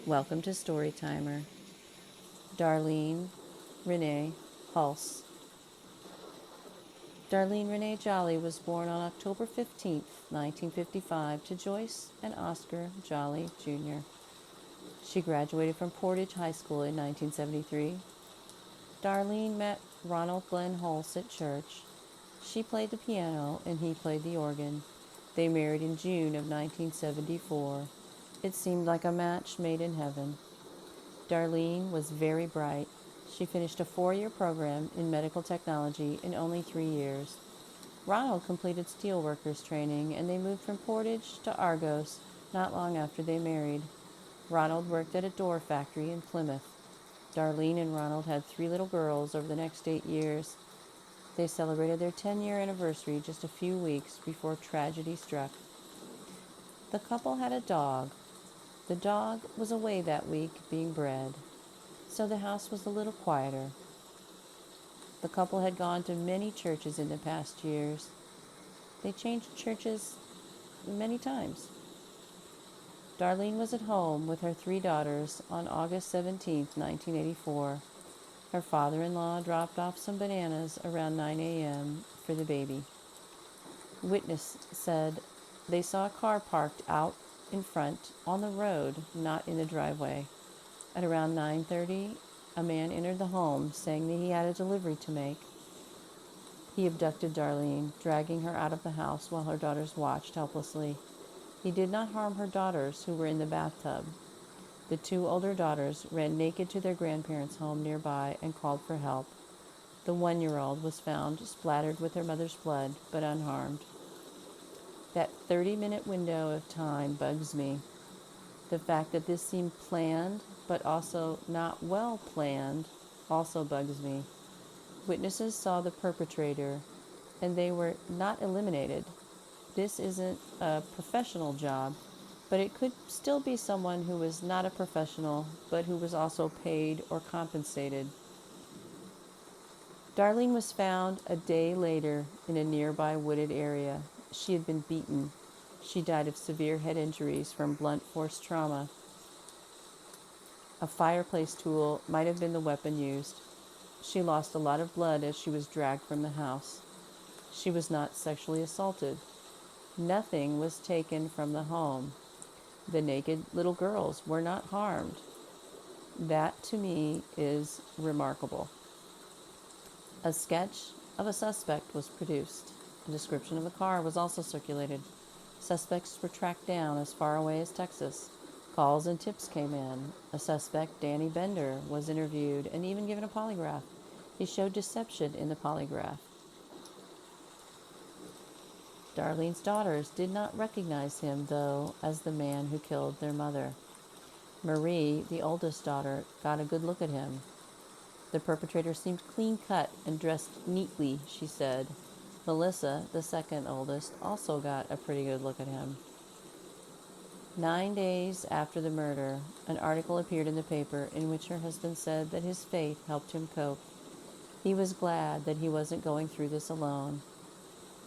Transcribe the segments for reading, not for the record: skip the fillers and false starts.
Welcome to Storytimer. Darlene Renee Hulse. Darlene Renee Jolly was born on October 15, 1955, to Joyce and Oscar Jolly Jr. She graduated from Portage High School in 1973. Darlene met Ronald Glenn Hulse at church. She played the piano and he played the organ. They married in June of 1974. It seemed like a match made in heaven. Darlene was very bright. She finished a 4-year program in medical technology in only 3 years. Ronald completed steelworkers training and they moved from Portage to Argos not long after they married. Ronald worked at a door factory in Plymouth. Darlene and Ronald had 3 little girls over the next 8 years. They celebrated their 10-year anniversary just a few weeks before tragedy struck. The couple had a dog. The dog was away that week being bred, so the house was a little quieter. The couple had gone to many churches in the past years. They changed churches many times. Darlene was at home with her 3 daughters on August 17, 1984. Her father-in-law dropped off some bananas around 9 a.m. for the baby. Witness said they saw a car parked out in front on the road, not in the driveway. At around 9:30, a man entered the home saying that he had a delivery to make. He abducted Darlene, dragging her out of the house while her daughters watched helplessly. He did not harm her daughters, who were in the bathtub. The 2 older daughters ran naked to their grandparents' home nearby and called for help. The 1-year-old was found splattered with her mother's blood, but unharmed. That 30-minute window of time bugs me. The fact that this seemed planned, but also not well planned, also bugs me. Witnesses saw the perpetrator, and they were not eliminated. This isn't a professional job, but it could still be someone who was not a professional, but who was also paid or compensated. Darlene was found a day later in a nearby wooded area. She had been beaten. She died of severe head injuries from blunt force trauma. A fireplace tool might have been the weapon used. She lost a lot of blood as she was dragged from the house. She was not sexually assaulted. Nothing was taken from the home. The naked little girls were not harmed. That, to me, is remarkable. A sketch of a suspect was produced. A description of the car was also circulated. Suspects were tracked down as far away as Texas. Calls and tips came in. A suspect, Danny Bender, was interviewed and even given a polygraph. He showed deception in the polygraph. Darlene's daughters did not recognize him, though, as the man who killed their mother. Marie, the oldest daughter, got a good look at him. The perpetrator seemed clean-cut and dressed neatly, she said. Melissa, the second oldest, also got a pretty good look at him. 9 days after the murder, an article appeared in the paper in which her husband said that his faith helped him cope. He was glad that he wasn't going through this alone.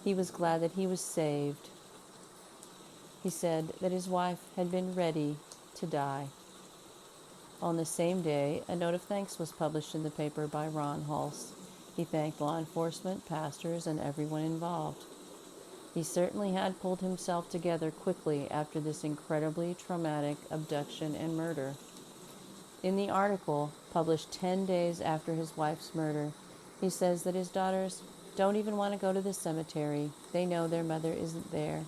He was glad that he was saved. He said that his wife had been ready to die. On the same day, a note of thanks was published in the paper by Ron Hulse. He thanked law enforcement, pastors, and everyone involved. He certainly had pulled himself together quickly after this incredibly traumatic abduction and murder. In the article, published 10 days after his wife's murder, he says that his daughters don't even want to go to the cemetery. They know their mother isn't there.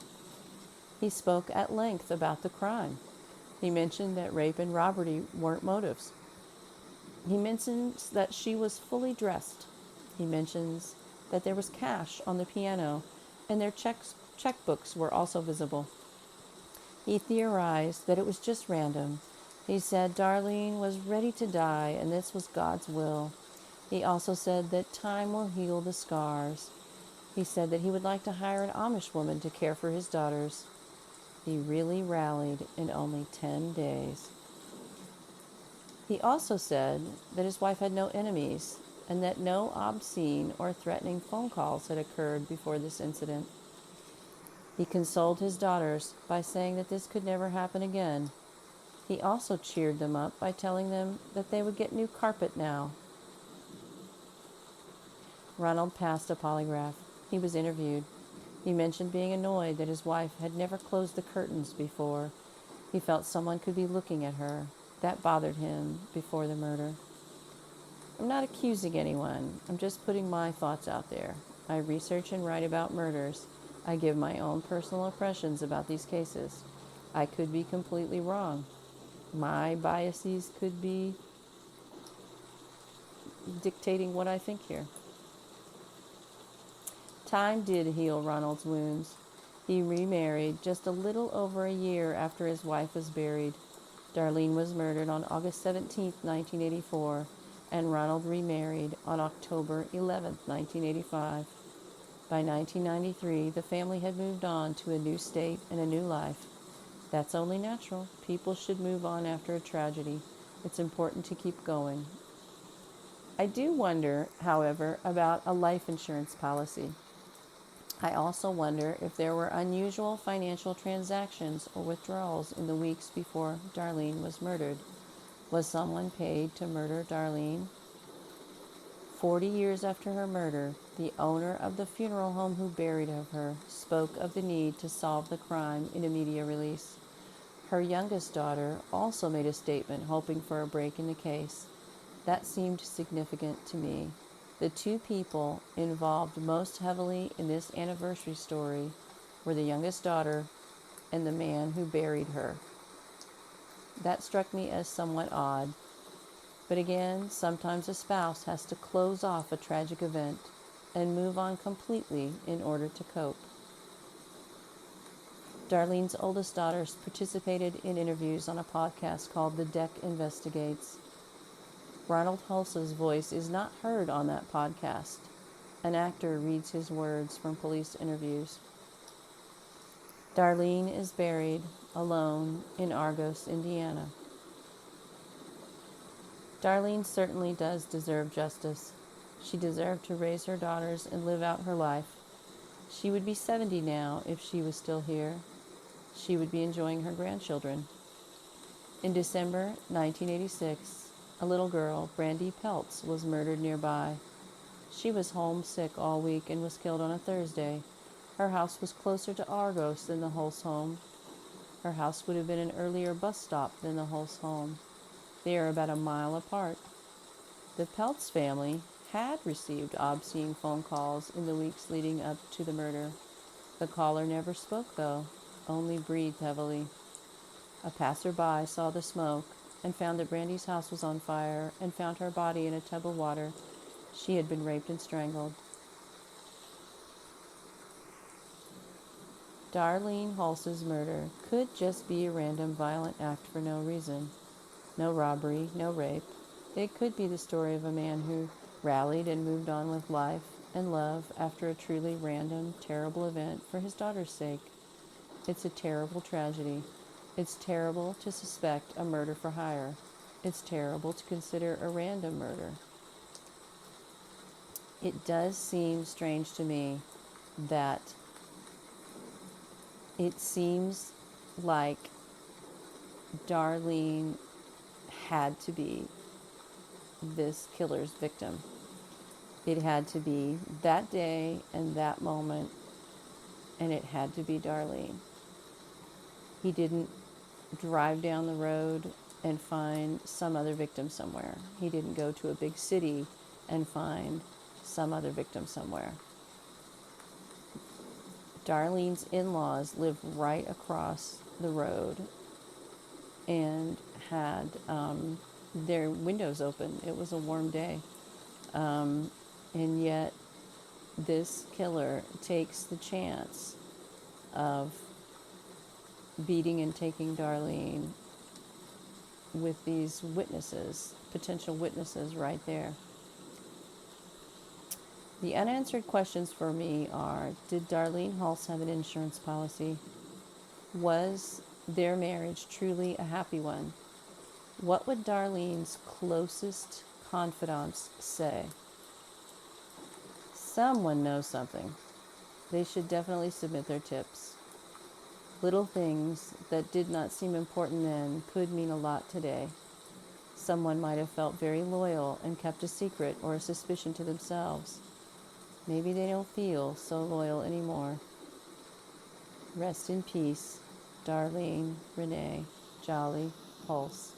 He spoke at length about the crime. He mentioned that rape and robbery weren't motives. He mentions that she was fully dressed. He mentions that there was cash on the piano and their checkbooks were also visible. He theorized that it was just random. He said Darlene was ready to die and this was God's will. He also said that time will heal the scars. He said that he would like to hire an Amish woman to care for his daughters. He really rallied in only 10 days. He also said that his wife had no enemies and that no obscene or threatening phone calls had occurred before this incident. He consoled his daughters by saying that this could never happen again. He also cheered them up by telling them that they would get new carpet now. Ronald passed a polygraph. He was interviewed. He mentioned being annoyed that his wife had never closed the curtains before. He felt someone could be looking at her. That bothered him before the murder. I'm not accusing anyone. I'm just putting my thoughts out there. I research and write about murders. I give my own personal impressions about these cases. I could be completely wrong. My biases could be dictating what I think here. Time did heal Ronald's wounds. He remarried just a little over a year after his wife was buried. Darlene was murdered on August 17, 1984, and Ronald remarried on October 11, 1985. By 1993, the family had moved on to a new state and a new life. That's only natural. People should move on after a tragedy. It's important to keep going. I do wonder, however, about a life insurance policy. I also wonder if there were unusual financial transactions or withdrawals in the weeks before Darlene was murdered. Was someone paid to murder Darlene? 40 years after her murder, the owner of the funeral home who buried her spoke of the need to solve the crime in a media release. Her youngest daughter also made a statement hoping for a break in the case. That seemed significant to me. The two people involved most heavily in this anniversary story were the youngest daughter and the man who buried her. That struck me as somewhat odd. But again, sometimes a spouse has to close off a tragic event and move on completely in order to cope. Darlene's oldest daughters participated in interviews on a podcast called The Deck Investigates. Darlene Hulse's voice is not heard on that podcast. An actor reads his words from police interviews. Darlene is buried alone in Argos, Indiana. Darlene certainly does deserve justice. She deserved to raise her daughters and live out her life. She would be 70 now if she was still here. She would be enjoying her grandchildren. In December 1986, a little girl, Brandy Peltz, was murdered nearby. She was homesick all week and was killed on a Thursday. Her house was closer to Argos than the Hulse home. Her house would have been an earlier bus stop than the Hulse home. They are about a mile apart. The Peltz family had received obscene phone calls in the weeks leading up to the murder. The caller never spoke, though, only breathed heavily. A passerby saw the smoke and found that Brandy's house was on fire and found her body in a tub of water. She had been raped and strangled. Darlene Hulse's murder could just be a random violent act for no reason. No robbery, no rape. It could be the story of a man who rallied and moved on with life and love after a truly random, terrible event for his daughter's sake. It's a terrible tragedy. It's terrible to suspect a murder for hire. It's terrible to consider a random murder. It does seem strange to me that it seems like Darlene had to be this killer's victim. It had to be that day and that moment, and it had to be Darlene. He didn't drive down the road and find some other victim somewhere. He didn't go to a big city and find some other victim somewhere. Darlene's in-laws lived right across the road and had their windows open. It was a warm day. And yet this killer takes the chance of beating and taking Darlene with these witnesses, potential witnesses right there. The unanswered questions for me are, did Darlene Hulse have an insurance policy? Was their marriage truly a happy one? What would Darlene's closest confidants say? Someone knows something. They should definitely submit their tips. Little things that did not seem important then could mean a lot today. Someone might have felt very loyal and kept a secret or a suspicion to themselves. Maybe they don't feel so loyal anymore. Rest in peace, Darlene Renee Jolly Hulse.